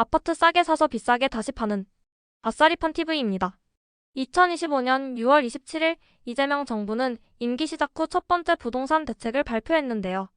아파트 싸게 사서 비싸게 다시 파는 아싸리판 TV입니다. 2025년 6월 27일 이재명 정부는 임기 시작 후 첫 번째 부동산 대책을 발표했는데요.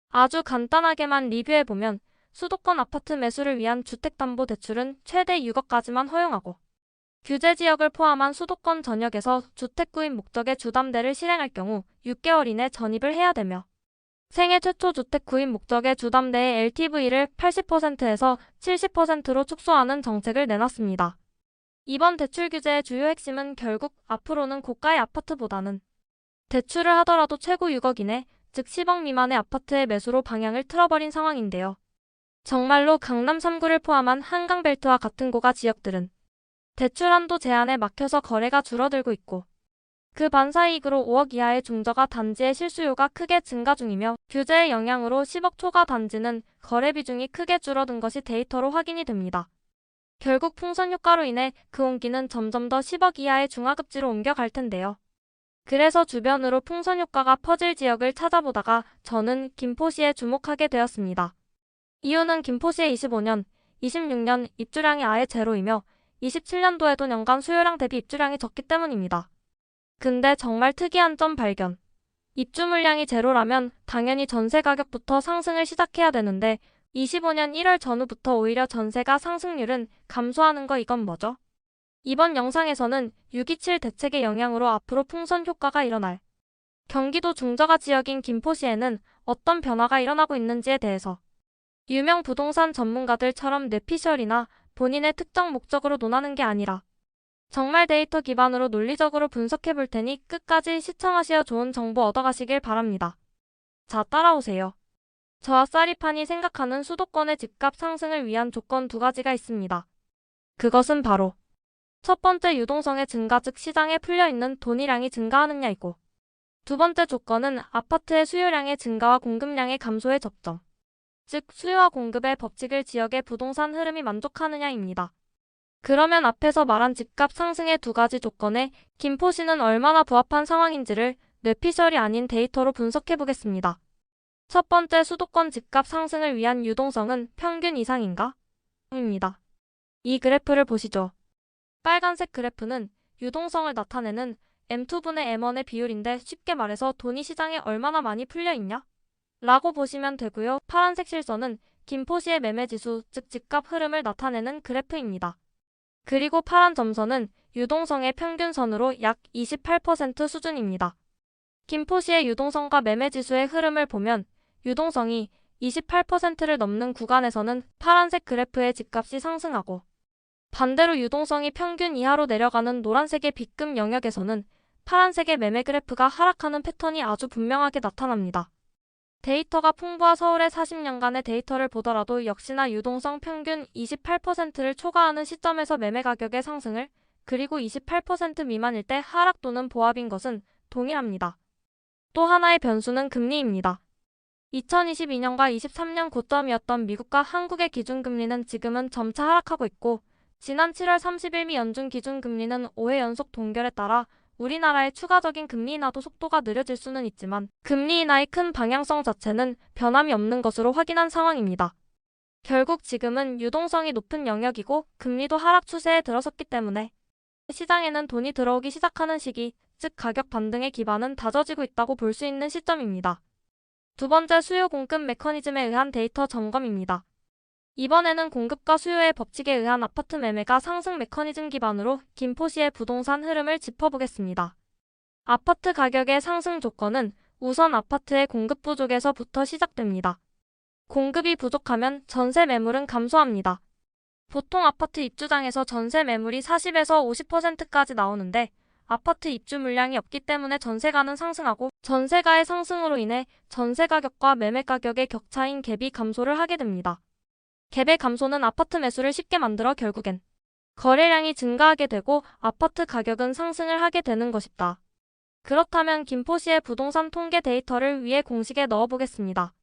아주 간단하게만 리뷰해보면 수도권 아파트 매수를 위한 주택담보대출은 최대 6억까지만 허용하고 규제 지역을 포함한 수도권 전역에서 주택 구입 목적의 주담대를 실행할 경우 6개월 이내 전입을 해야 되며 생애 최초 주택 구입 목적의 주담대의 LTV를 80%에서 70%로 축소하는 정책을 내놨습니다. 이번 대출 규제의 주요 핵심은 결국 앞으로는 고가의 아파트보다는 대출을 하더라도 최고 6억 이내, 즉 10억 미만의 아파트의 매수로 방향을 틀어버린 상황인데요. 정말로 강남 3구를 포함한 한강벨트와 같은 고가 지역들은 대출 한도 제한에 막혀서 거래가 줄어들고 있고 그 반사이익으로 5억 이하의 중저가 단지의 실수요가 크게 증가 중이며 규제의 영향으로 10억 초과 단지는 거래 비중이 크게 줄어든 것이 데이터로 확인이 됩니다. 결국 풍선 효과로 인해 그 온기는 점점 더 10억 이하의 중하급지로 옮겨갈 텐데요. 그래서 주변으로 풍선 효과가 퍼질 지역을 찾아보다가 저는 김포시에 주목하게 되었습니다. 이유는 김포시의 25년, 26년 입주량이 아예 제로이며 27년도에도 연간 수요량 대비 입주량이 적기 때문입니다. 근데 정말 특이한 점 발견. 입주 물량이 제로라면 당연히 전세 가격부터 상승을 시작해야 되는데 25년 1월 전후부터 오히려 전세가 상승률은 감소하는 거 이건 뭐죠? 이번 영상에서는 6.27 대책의 영향으로 앞으로 풍선 효과가 일어날 경기도 중저가 지역인 김포시에는 어떤 변화가 일어나고 있는지에 대해서 유명 부동산 전문가들처럼 뇌피셜이나 본인의 특정 목적으로 논하는 게 아니라 정말 데이터 기반으로 논리적으로 분석해 볼 테니 끝까지 시청하시어 좋은 정보 얻어가시길 바랍니다. 자, 따라오세요. 저와 쌀이판이 생각하는 수도권의 집값 상승을 위한 조건 두 가지가 있습니다. 그것은 바로 첫 번째 유동성의 증가 즉 시장에 풀려있는 돈이량이 증가하느냐이고 두 번째 조건은 아파트의 수요량의 증가와 공급량의 감소의 접점 즉 수요와 공급의 법칙을 지역의 부동산 흐름이 만족하느냐입니다. 그러면 앞에서 말한 집값 상승의 두 가지 조건에 김포시는 얼마나 부합한 상황인지를 뇌피셜이 아닌 데이터로 분석해 보겠습니다. 첫 번째 수도권 집값 상승을 위한 유동성은 평균 이상인가? 입니다. 이 그래프를 보시죠. 빨간색 그래프는 유동성을 나타내는 M2분의 M1의 비율인데 쉽게 말해서 돈이 시장에 얼마나 많이 풀려있냐? 라고 보시면 되고요. 파란색 실선은 김포시의 매매지수 즉 집값 흐름을 나타내는 그래프입니다. 그리고 파란 점선은 유동성의 평균선으로 약 28% 수준입니다. 김포시의 유동성과 매매지수의 흐름을 보면 유동성이 28%를 넘는 구간에서는 파란색 그래프의 집값이 상승하고 반대로 유동성이 평균 이하로 내려가는 노란색의 B급 영역에서는 파란색의 매매 그래프가 하락하는 패턴이 아주 분명하게 나타납니다. 데이터가 풍부한 서울의 40년간의 데이터를 보더라도 역시나 유동성 평균 28%를 초과하는 시점에서 매매 가격의 상승을 그리고 28% 미만일 때 하락 또는 보합인 것은 동일합니다. 또 하나의 변수는 금리입니다. 2022년과 23년 고점이었던 미국과 한국의 기준금리는 지금은 점차 하락하고 있고 지난 7월 30일 미 연준 기준금리는 5회 연속 동결에 따라 우리나라의 추가적인 금리 인하도 속도가 느려질 수는 있지만 금리 인하의 큰 방향성 자체는 변함이 없는 것으로 확인한 상황입니다. 결국 지금은 유동성이 높은 영역이고 금리도 하락 추세에 들어섰기 때문에 시장에는 돈이 들어오기 시작하는 시기, 즉 가격 반등의 기반은 다져지고 있다고 볼 수 있는 시점입니다. 두 번째 수요 공급 메커니즘에 의한 데이터 점검입니다. 이번에는 공급과 수요의 법칙에 의한 아파트 매매가 상승 메커니즘 기반으로 김포시의 부동산 흐름을 짚어보겠습니다. 아파트 가격의 상승 조건은 우선 아파트의 공급 부족에서부터 시작됩니다. 공급이 부족하면 전세 매물은 감소합니다. 보통 아파트 입주장에서 전세 매물이 40에서 50%까지 나오는데 아파트 입주 물량이 없기 때문에 전세가는 상승하고 전세가의 상승으로 인해 전세 가격과 매매 가격의 격차인 갭이 감소를 하게 됩니다. 갭의 감소는 아파트 매수를 쉽게 만들어 결국엔 거래량이 증가하게 되고 아파트 가격은 상승을 하게 되는 것이다. 그렇다면 김포시의 부동산 통계 데이터를 위해 공식에 넣어보겠습니다.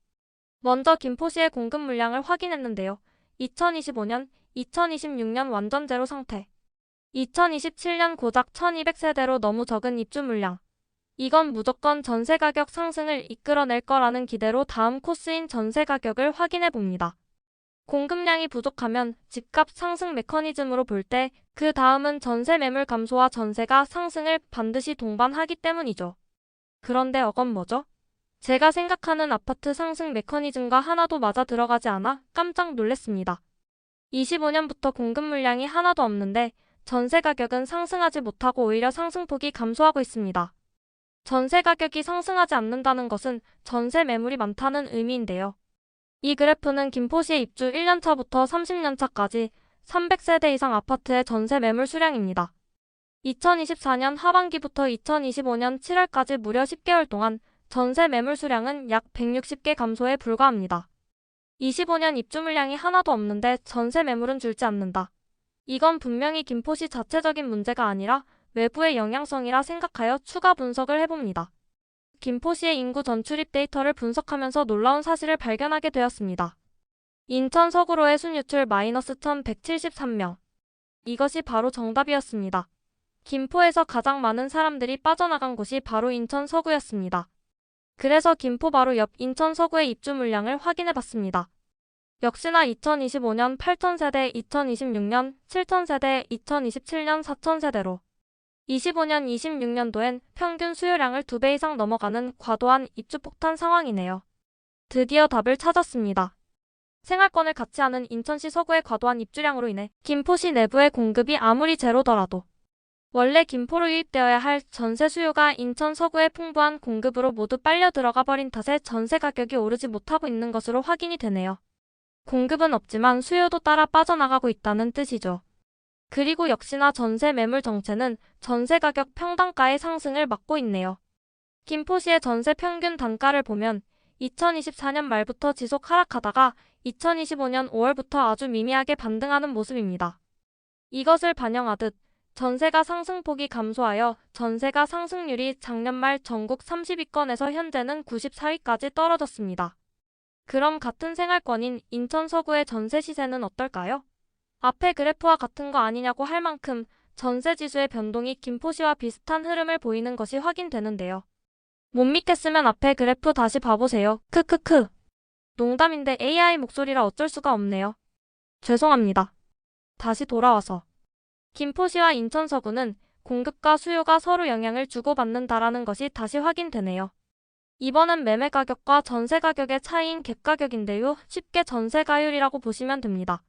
먼저 김포시의 공급 물량을 확인했는데요. 2025년, 2026년 완전 제로 상태. 2027년 고작 1200세대로 너무 적은 입주 물량. 이건 무조건 전세 가격 상승을 이끌어낼 거라는 기대로 다음 코스인 전세 가격을 확인해 봅니다. 공급량이 부족하면 집값 상승 메커니즘으로 볼 때 그 다음은 전세 매물 감소와 전세가 상승을 반드시 동반하기 때문이죠. 그런데 어건 뭐죠? 제가 생각하는 아파트 상승 메커니즘과 하나도 맞아 들어가지 않아 깜짝 놀랐습니다. 25년부터 공급 물량이 하나도 없는데 전세 가격은 상승하지 못하고 오히려 상승폭이 감소하고 있습니다. 전세 가격이 상승하지 않는다는 것은 전세 매물이 많다는 의미인데요. 이 그래프는 김포시의 입주 1년차부터 30년차까지 300세대 이상 아파트의 전세 매물 수량입니다. 2024년 하반기부터 2025년 7월까지 무려 10개월 동안 전세 매물 수량은 약 160개 감소에 불과합니다. 25년 입주 물량이 하나도 없는데 전세 매물은 줄지 않는다. 이건 분명히 김포시 자체적인 문제가 아니라 외부의 영향성이라 생각하여 추가 분석을 해봅니다. 김포시의 인구 전출입 데이터를 분석하면서 놀라운 사실을 발견하게 되었습니다. 인천 서구로의 순유출 마이너스 1173명. 이것이 바로 정답이었습니다. 김포에서 가장 많은 사람들이 빠져나간 곳이 바로 인천 서구였습니다. 그래서 김포 바로 옆 인천 서구의 입주 물량을 확인해봤습니다. 역시나 2025년 8,000세대, 2026년 7,000세대, 2027년 4,000세대로 25년, 26년도엔 평균 수요량을 2배 이상 넘어가는 과도한 입주 폭탄 상황이네요. 드디어 답을 찾았습니다. 생활권을 갖지 않은 인천시 서구의 과도한 입주량으로 인해 김포시 내부의 공급이 아무리 제로더라도 원래 김포로 유입되어야 할 전세 수요가 인천 서구의 풍부한 공급으로 모두 빨려 들어가 버린 탓에 전세 가격이 오르지 못하고 있는 것으로 확인이 되네요. 공급은 없지만 수요도 따라 빠져나가고 있다는 뜻이죠. 그리고 역시나 전세 매물 정체는 전세 가격 평당가의 상승을 막고 있네요. 김포시의 전세 평균 단가를 보면 2024년 말부터 지속 하락하다가 2025년 5월부터 아주 미미하게 반등하는 모습입니다. 이것을 반영하듯 전세가 상승폭이 감소하여 전세가 상승률이 작년 말 전국 30위권에서 현재는 94위까지 떨어졌습니다. 그럼 같은 생활권인 인천 서구의 전세 시세는 어떨까요? 앞의 그래프와 같은 거 아니냐고 할 만큼 전세 지수의 변동이 김포시와 비슷한 흐름을 보이는 것이 확인되는데요. 못 믿겠으면 앞에 그래프 다시 봐보세요. 크크크. 농담인데 AI 목소리라 어쩔 수가 없네요. 죄송합니다. 다시 돌아와서. 김포시와 인천 서구는 공급과 수요가 서로 영향을 주고받는다라는 것이 다시 확인되네요. 이번은 매매 가격과 전세 가격의 차이인 갭 가격인데요. 쉽게 전세가율이라고 보시면 됩니다.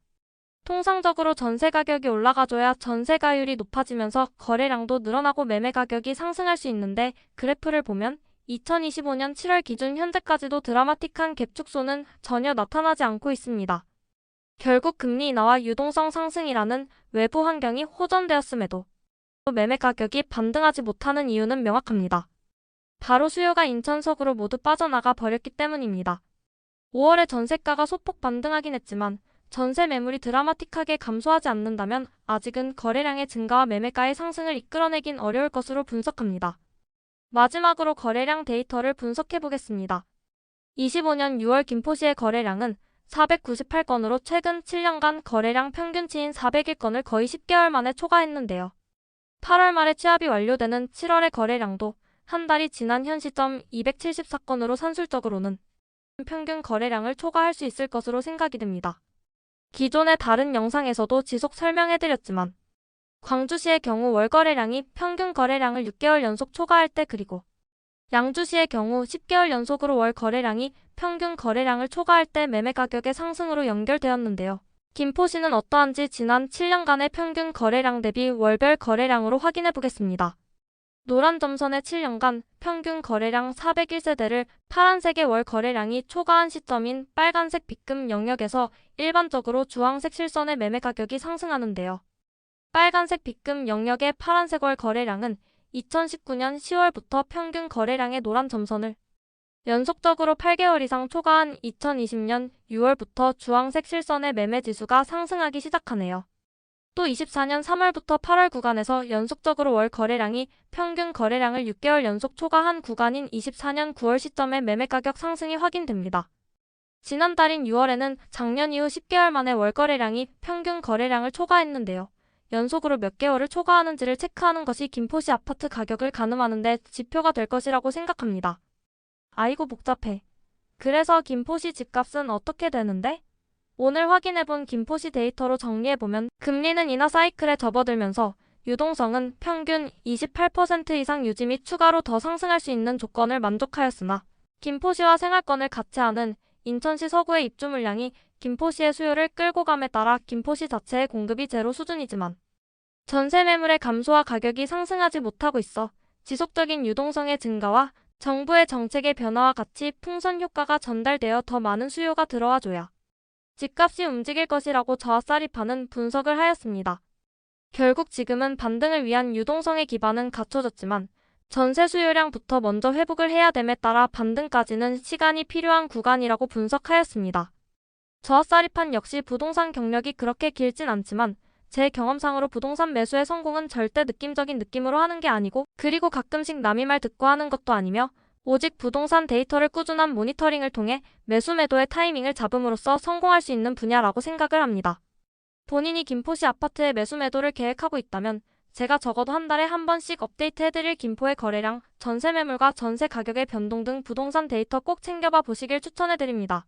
통상적으로 전세 가격이 올라가줘야 전세가율이 높아지면서 거래량도 늘어나고 매매 가격이 상승할 수 있는데 그래프를 보면 2025년 7월 기준 현재까지도 드라마틱한 갭 축소는 전혀 나타나지 않고 있습니다. 결국 금리 인하와 유동성 상승이라는 외부 환경이 호전되었음에도 매매 가격이 반등하지 못하는 이유는 명확합니다. 바로 수요가 인천 서구로 모두 빠져나가 버렸기 때문입니다. 5월에 전세가가 소폭 반등하긴 했지만 전세 매물이 드라마틱하게 감소하지 않는다면 아직은 거래량의 증가와 매매가의 상승을 이끌어내긴 어려울 것으로 분석합니다. 마지막으로 거래량 데이터를 분석해 보겠습니다. 25년 6월 김포시의 거래량은 498건으로 최근 7년간 거래량 평균치인 401건을 거의 10개월 만에 초과했는데요. 8월 말에 취합이 완료되는 7월의 거래량도 한 달이 지난 현 시점 274건으로 산술적으로는 평균 거래량을 초과할 수 있을 것으로 생각이 됩니다. 기존의 다른 영상에서도 지속 설명해드렸지만 광주시의 경우 월 거래량이 평균 거래량을 6개월 연속 초과할 때 그리고 양주시의 경우 10개월 연속으로 월 거래량이 평균 거래량을 초과할 때 매매 가격의 상승으로 연결되었는데요. 김포시는 어떠한지 지난 7년간의 평균 거래량 대비 월별 거래량으로 확인해 보겠습니다. 노란 점선의 7년간 평균 거래량 401세대를 파란색의 월 거래량이 초과한 시점인 빨간색 B급 영역에서 일반적으로 주황색 실선의 매매 가격이 상승하는데요. 빨간색 B급 영역의 파란색 월 거래량은 2019년 10월부터 평균 거래량의 노란 점선을 연속적으로 8개월 이상 초과한 2020년 6월부터 주황색 실선의 매매 지수가 상승하기 시작하네요. 또 24년 3월부터 8월 구간에서 연속적으로 월 거래량이 평균 거래량을 6개월 연속 초과한 구간인 24년 9월 시점의 매매 가격 상승이 확인됩니다. 지난달인 6월에는 작년 이후 10개월 만에 월 거래량이 평균 거래량을 초과했는데요. 연속으로 몇 개월을 초과하는지를 체크하는 것이 김포시 아파트 가격을 가늠하는 데 지표가 될 것이라고 생각합니다. 아이고 복잡해. 그래서 김포시 집값은 어떻게 되는데? 오늘 확인해본 김포시 데이터로 정리해보면 금리는 인하 사이클에 접어들면서 유동성은 평균 28% 이상 유지 및 추가로 더 상승할 수 있는 조건을 만족하였으나 김포시와 생활권을 같이 하는 인천시 서구의 입주 물량이 김포시의 수요를 끌고 감에 따라 김포시 자체의 공급이 제로 수준이지만 전세 매물의 감소와 가격이 상승하지 못하고 있어 지속적인 유동성의 증가와 정부의 정책의 변화와 같이 풍선 효과가 전달되어 더 많은 수요가 들어와줘야 집값이 움직일 것이라고 저아싸리파는 분석을 하였습니다. 결국 지금은 반등을 위한 유동성의 기반은 갖춰졌지만 전세 수요량부터 먼저 회복을 해야 됨에 따라 반등까지는 시간이 필요한 구간이라고 분석하였습니다. 저아싸리판 역시 부동산 경력이 그렇게 길진 않지만 제 경험상으로 부동산 매수의 성공은 절대 느낌적인 느낌으로 하는 게 아니고 그리고 가끔씩 남의 말 듣고 하는 것도 아니며 오직 부동산 데이터를 꾸준한 모니터링을 통해 매수 매도의 타이밍을 잡음으로써 성공할 수 있는 분야라고 생각을 합니다. 본인이 김포시 아파트의 매수 매도를 계획하고 있다면 제가 적어도 한 달에 한 번씩 업데이트해드릴 김포의 거래량, 전세 매물과 전세 가격의 변동 등 부동산 데이터 꼭 챙겨봐 보시길 추천해드립니다.